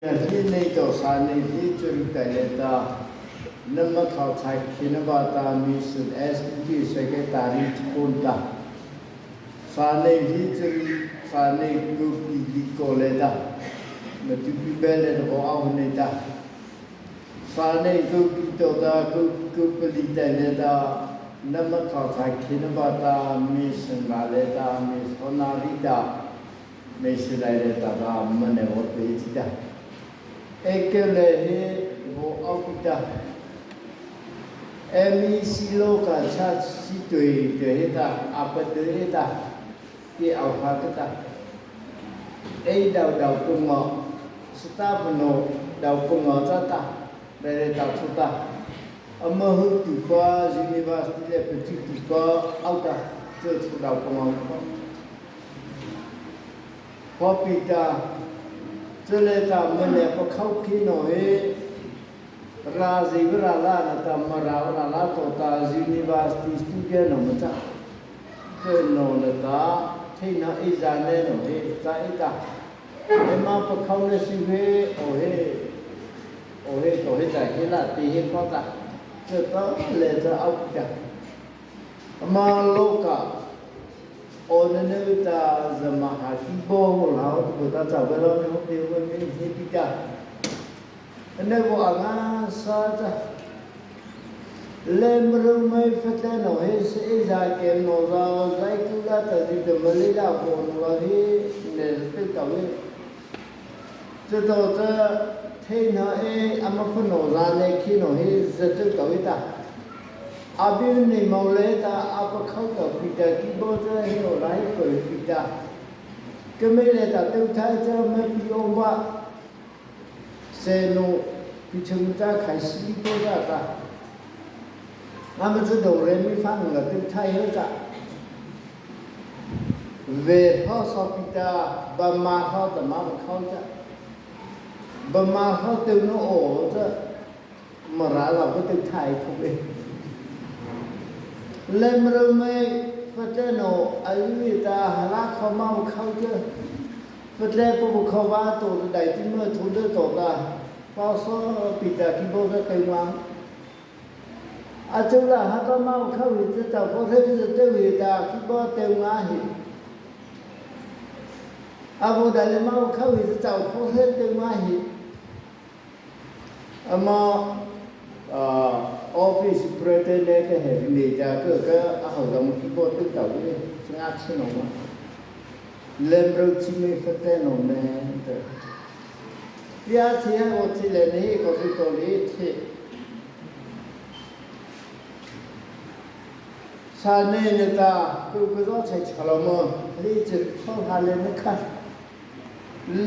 Hindi to sani hi churi kaleta nama thauthai khinabata mission SPT secretary chunta sani hi churi sani kupi di koleta matupi bele ko auneta sani kupi to da kupi daleta nama thauthai khinabata mission maleta missionarita mission daleta da mane ho pechita ekele he wo aupita MEC loka cha si tui de ta apade ta ki au ha ta ei dau tung mo staff no dau tung mo cha ta de ta chu ta amma hu tu pa university le petit tu pa au ta chu chu dau tung mo popita Celeta mene pa khau ki no he razi brala na ta mara la to ta university student no ma cha ke no la ta theina iza ne no he ta ita ema pa khau ne si he o he to he ta he la ti he ko ta che ta le ta au ta ma loka Onene ta zamaha kibo lao ko ta cha ba lo no te wo ni ti ka ene wo anga sa ta le mru mai fata no he se za ke no za zai ku la ta di de mali la ko no wa he ne te ta we te to ta the na e ama pho no za ne ki no he ze te ta we ta Abin ni mauleta apa khau ta pita ki bo cha he no lai ko pita kemele ta tu thai cha me pi o ba se no pi chung cha khai si bo ja ta nam chu do re mi phang la tu thai he cha ve ho so pita ba ma ho ta ma khau cha ba ma ho tu no o cha ma ra la ko tu thai ko be Lemrome fateno alita hala khama khauche fatle po khawa to dai ti ma thu de to da pa so pita ki bo da kai ma achula ha ka ma khawi te ta po the te wi da ki bo te nga hi abu da le ma khawi te ta po the te nga hi ama office pretende ke he ni ja ke a ho dam ki bo tu ta we nga chi no ma le bro chi me fate no ne te ya chi ya o chi le ni ko tu to le chi sa ne ne ta ku ku zo che chalo mo ri chi kho ha le ne kha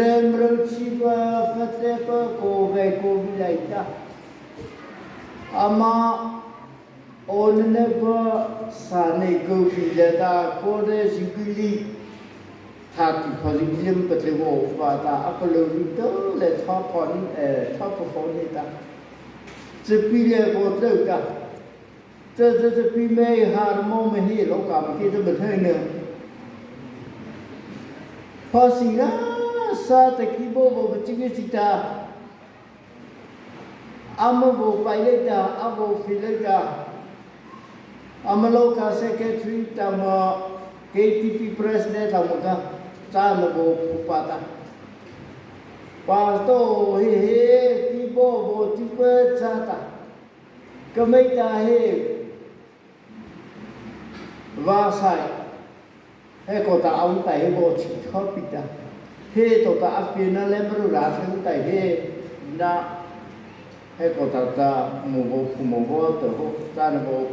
le bro chi ba fate pa ko ve ko vi lai ta Ama onnever sane go fileta kode zibili hati posibilium patlewo fata apologito le top on eta zipile botlota ze pime harmo me hi loka ma ke de thene pasira sa te kibo bo chigita Amabo pilota, abo fileta, Amaloka secretary, tama KTP president, tama Tanabo Pupata. Pasto, he, Tibo, Tiba, Chata. Kameta, he, Vasai, Hekota, Auta, Hebo, Chitopita. He, Tota, Afina, Lemru, Rasan, he, na. He ko ta mo bo to ho ta na bo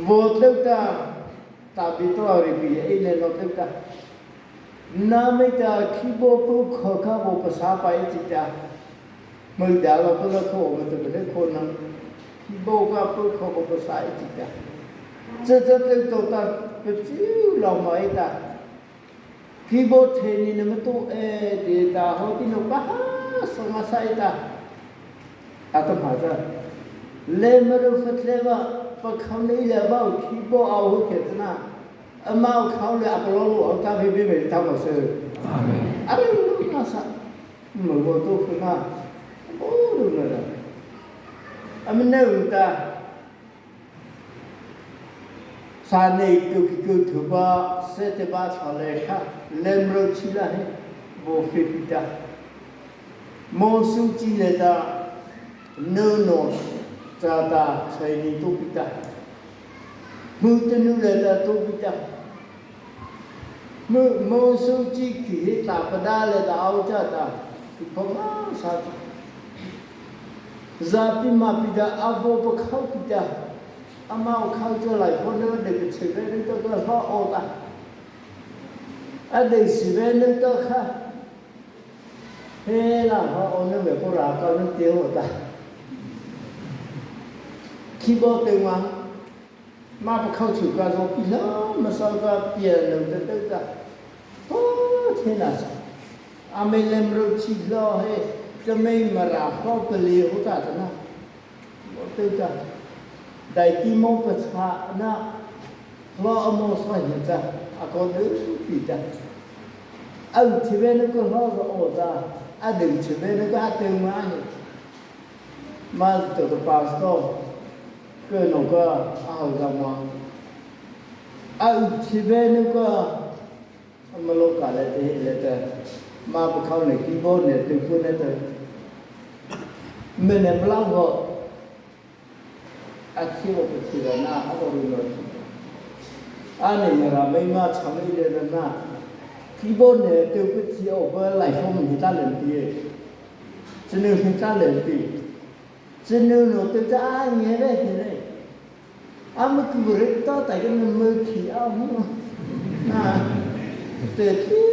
bo ta bi to ri bi e le no ta na me ta ki bo pu kho ka bo pa sa pa e ti ta mo da la ko ko mo to le ko na ki bo ka pu kho ko pa sa e ti ta ze to ta pe chi lo mo e ta ki bo the ni ne mo to e de ta ho ti no pa so ma sa e ta Atam haja le mero fatleva pa khamne le ba ki bo au ketna ama khau le apolo au ta be be ta mo se amen amen na sa มือโบตุขึ้นมาโอ้ดูนะมันเนื้อตาสานีตุกิกุทุบะเสตบะชาเลค่ะเลมโรชิลาเฮโบฟิปิตาโมสุจิเลตาเนโนจาตาชัยนิตุปิตามุตนุเลตาตุปิตาโมสุจิกิตาปดาเลตาเอาจาตาพงาสาธุซาปิมาปิดาอาโบปะเข้าปิดาอามาเข้าเจอหลายคนเด็กสิเวนึกตัวพ่อโอตาอเด็กสิเวนึกตัวค่ะเฮ้ล่ะพ่อโอนึกแบบพวกเราก็นึกเตี้ยวตาคีย์บอร์ดเต็มวางมาปะเข้าฉุกกันก็ปีแล้วมาสอนก็เปลี่ยนหนึ่งตึ๊ดตาโอ้เท่น่ะอาไม่เล่มรู้ชิลอให้จะไม่มาราพ่อเปลี่ยวตาตนะตึ๊ดตาได้ที่มองประชานะรอมอสอยจ้ะอากอนึปีจ้ะเอาที่เวนึกก็รอโอตาอดึงที่เวนึกอาเตมาเนี่ยมาตัวปาสโตก็นก็เอาจำมาเอาที่เวนึกก็มาโลกาเลยที่เลยแต่มาพวกเขาเนี่ยที่โบเนี่ยตึกพวกนั้นเลยมันเนี่ยมาเล่าว่าอาชีพก็ที่เราหน้าเขารู้เลยอันนี้เราไม่มาทำให้เรื่องหน้าที่บนเนี่ยเดี๋ยวไปเที่ยวไปไล่พวกมันที่ตาเหลืองตีจะนึกถึงตาเหลืองตีจะนึกหนูตัวจะอ้างเงี้ยได้ยังไงอามันคือบริษัทแต่ก็มันมือขี้เอาหัวนะแต่ที่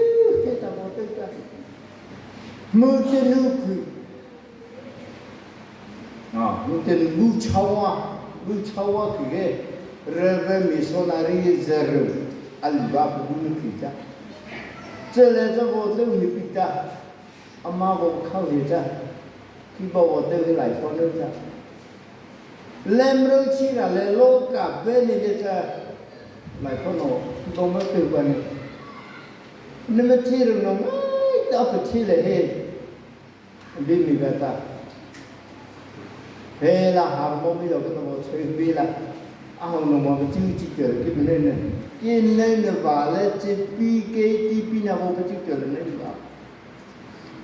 แค่ตาบอดตัวจะมือจะนึกคือมือจะบูชาวะคือเรื่องมิสโนารีเซรุอัลบาบุนุกิจ้าเจริญจะบอกเรื่องฮิปิตาอามาบอกเข้าเลยจ้าที่บอกเรื่องหลายคนเลยจ้าเล่มเรื่องชีระเลโลกาเบนิเดจ้าหลายคนโอ้ตรงมาตื่นวันนี้นี่มันที่เรื่องน้องเอาไปที่เลยเฮ้บิมีเบต้าเฮล่ะฮาร์โมนีเราก็ต้องใช้เวลาเอาหนูมาจิ้มจิ้มเจอที่เป็นเนี่ยกินเนี่ยว่าเลยจะปีเกตีปีน่ะว่าไปจิ้มเจอเนี่ยว่า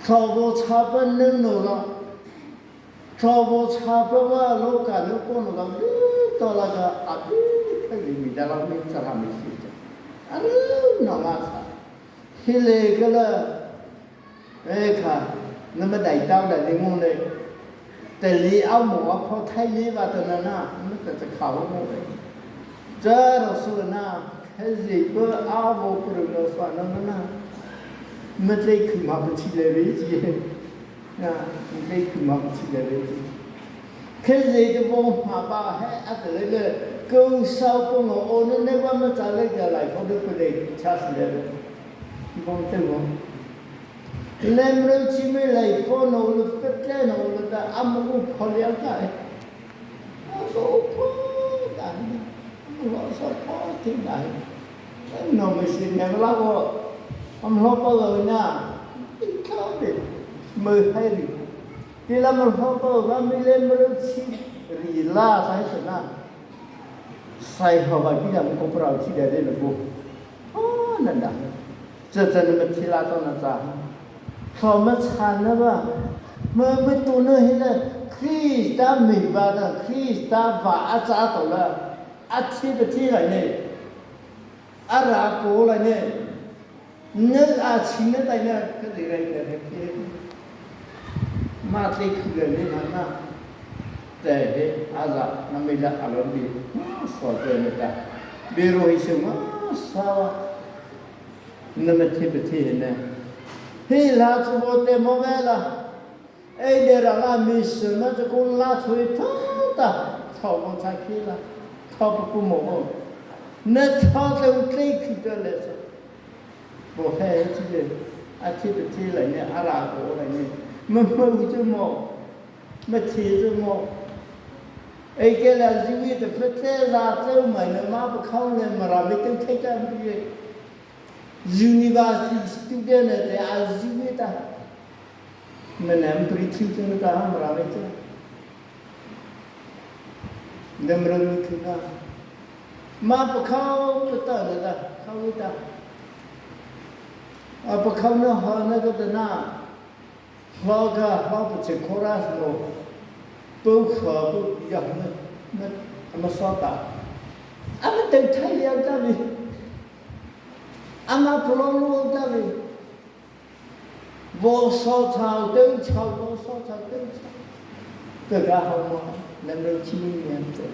เขาบอกชาเป็นเนี่ยหนูละเขาบอกชาเป็นว่าโลกาเนี่ยคนเราตัวละก็อาทิตย์แค่มีแต่เราไม่สามารถมีสิอันนี้น้องอาสาฮิเลก็เลยค่ะนั่นมันได้เต้าได้ในมุมเลยแต่ลีเอาหมูพอไทยลีว่าตอนนั้นน่ะมันก็จะเข้าหมดเลยเจอเราสุดน่ะแค่สิบเอาโบกรุเราสอนนั่นน่ะมันเลยขึ้นมาเป็นชีเลวิจีนะมันเลยขึ้นมาเป็นชีเลวิจีแค่สิบโบมาบ้าให้อัตเลยเลยกูสาวพวกเราโอ้นั่นเนี่ยว่ามันจะเล็กอะไรเขาดูไปเลยชัดเลยบางทีว่าเล่มเรื่องชีวิตเลยพอโน้ตเป็ดเล่นโน้ตแต่อามุขพอเลี้ยงได้อามุขพอได้เราสอนพอที่ไหนน้องไม่สิเนี่ยเราก็อามุขพอเลยนะเขาเด็กมือให้ดีที่เราอามุขพอเราไม่เล่มเรื่องชีวิตรีลาใช่ไหมใส่หัวที่เราไม่คุ้มเราที่เดินเลยบุอ๋อนั่นแหละจะมันที่เราต้องนั่งจ้าเขามาชันนะว่าเมื่อไม่ตัวเนื้อเห็นเลยคริสต์มีบ้านคริสต์ว่าอาจารย์ตัวละอาชีพที่ไหนเนี่ยอาราโกอะไรเนี่ยเนื้ออาชีพเนี่ยเนี่ยก็ได้อะไรเนี่ยมาที่คือเนี่ยนะแต่เฮ้อาจารย์นั่นไม่ละอารมณ์ดีสอนตัวเนี่ยแต่เบโรฮิชมาสาวนั่นไม่ที่เนี่ยเฮ้ลาทุบเตมเวลาไอเดรังอามิสนะจะกุลาทุยท่าตาเขาบอกชักขี้ละเขาบอกกูโมโหเนี่ยท่าเต็มที่คือเดลส์บอกให้ที่เดอาทิตย์ที่อะไรเนี่ยอาราโกอะไรเนี่ยมันไม่รู้จะโมไม่ทีจะโมไอ้แกละชีวิตเพื่อเทศาเจ้าใหม่เนี่ยมาบุกเข้าเนี่ยมาราบิต้องเทศกันไปUniversity student at the Azivita. Menam Prichitana Ramita. Namrukuna. Mapakau Patana, Kawita. Apakana Hanagatana. Vaga, Hapache, Korasmo. Both Yahna, Amasota. I'm a Taya Davi. I'm a Polo Davi. Vô so thao đơn chào vô so thao đơn chào từ ra hồng mà nên đôi chi niệm rồi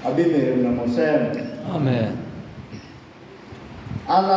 ở bên này là một xem Amen. Allah